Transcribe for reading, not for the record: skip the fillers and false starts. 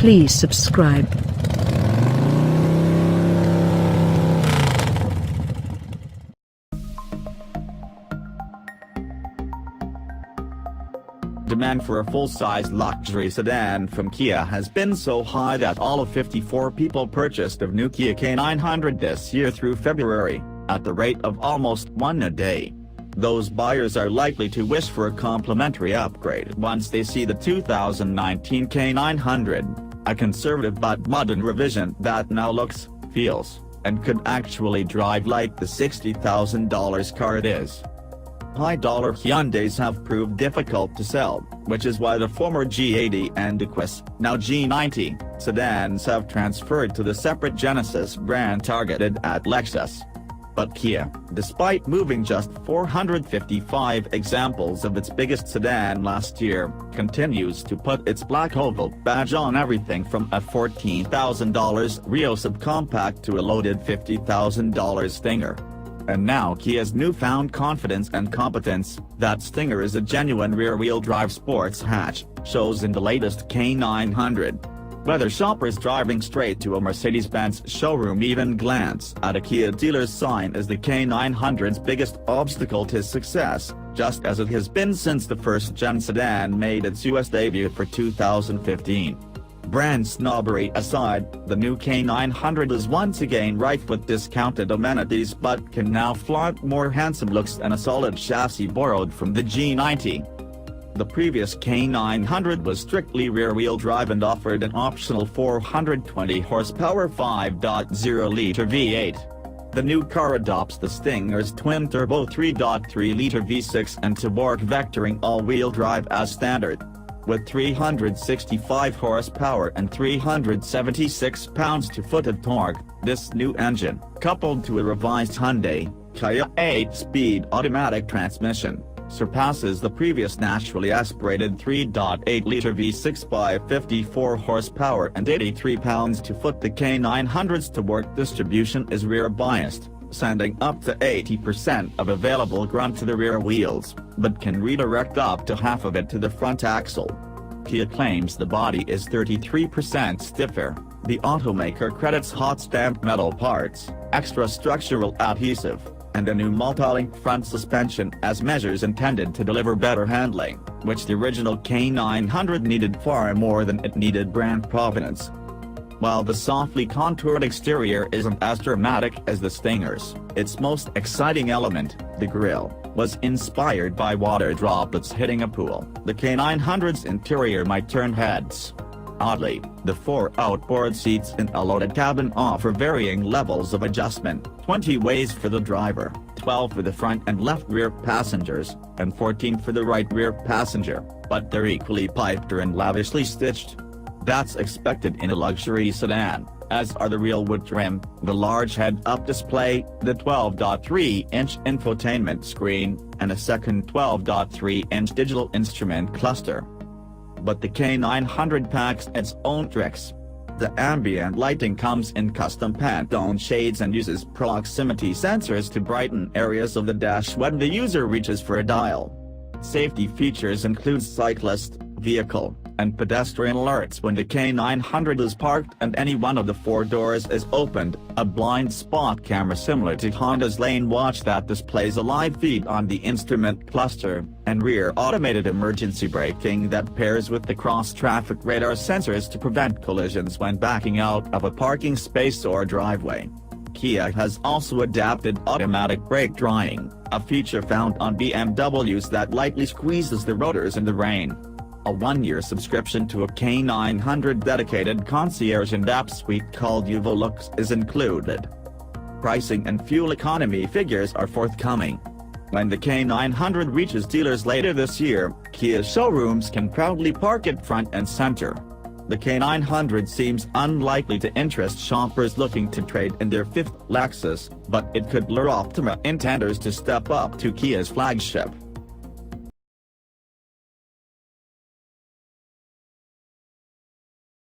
Please subscribe. Demand for a full-size luxury sedan from Kia has been so high that all of 54 people purchased a new Kia K900 this year through February, at the rate of almost one a day. Those buyers are likely to wish for a complimentary upgrade once they see the 2019 K900, a conservative but modern revision that now looks, feels, and could actually drive like the $60,000 car it is. High-dollar Hyundais have proved difficult to sell, which is why the former G80 and Equus, now G90, sedans have transferred to the separate Genesis brand targeted at Lexus. But Kia, despite moving just 455 examples of its biggest sedan last year, continues to put its black oval badge on everything from a $14,000 Rio subcompact to a loaded $50,000 Stinger. And now Kia's newfound confidence and competence, that Stinger is a genuine rear-wheel drive sports hatch, shows in the latest K900. Whether shoppers driving straight to a Mercedes-Benz showroom even glance at a Kia dealer's sign is the K900's biggest obstacle to success, just as it has been since the first-gen sedan made its US debut for 2015. Brand snobbery aside, the new K900 is once again rife with discounted amenities but can now flaunt more handsome looks and a solid chassis borrowed from the G90. The previous K900 was strictly rear-wheel drive and offered an optional 420 horsepower 5.0-liter V8. The new car adopts the Stinger's twin-turbo 3.3-liter V6 and torque vectoring all-wheel drive as standard. With 365 horsepower and 376 pounds-to-foot of torque, this new engine, coupled to a revised Hyundai Kia 8-speed automatic transmission, surpasses the previous naturally aspirated 3.8-liter V6 by 54 horsepower and 83 pounds-to-foot. The K900's torque distribution is rear-biased, sending up to 80% of available grunt to the rear wheels, but can redirect up to half of it to the front axle. Kia claims the body is 33% stiffer. The automaker credits hot stamped metal parts, extra structural adhesive, and a new multi-link front suspension as measures intended to deliver better handling, which the original K900 needed far more than it needed brand provenance. While the softly contoured exterior isn't as dramatic as the Stinger's, its most exciting element, the grille, was inspired by water droplets hitting a pool. The K900's interior might turn heads. Oddly, the 4 outboard seats in a loaded cabin offer varying levels of adjustment, 20 ways for the driver, 12 for the front and left rear passengers, and 14 for the right rear passenger, but they're equally piped and lavishly stitched. That's expected in a luxury sedan, as are the real wood trim, the large head-up display, the 12.3-inch infotainment screen, and a second 12.3-inch digital instrument cluster. But the K900 packs its own tricks. The ambient lighting comes in custom Pantone shades and uses proximity sensors to brighten areas of the dash when the user reaches for a dial. Safety features include cyclist, vehicle, and pedestrian alerts when the K900 is parked and any one of the 4 doors is opened, a blind spot camera similar to Honda's Lane Watch that displays a live feed on the instrument cluster, and rear automated emergency braking that pairs with the cross-traffic radar sensors to prevent collisions when backing out of a parking space or driveway. Kia has also adapted automatic brake drying, a feature found on BMWs that lightly squeezes the rotors in the rain. A 1-year subscription to a K900 dedicated concierge and app suite called Uvolux is included. Pricing and fuel economy figures are forthcoming. When the K900 reaches dealers later this year, Kia showrooms can proudly park it front and center. The K900 seems unlikely to interest shoppers looking to trade in their 5th Lexus, but it could lure Optima intenders to step up to Kia's flagship.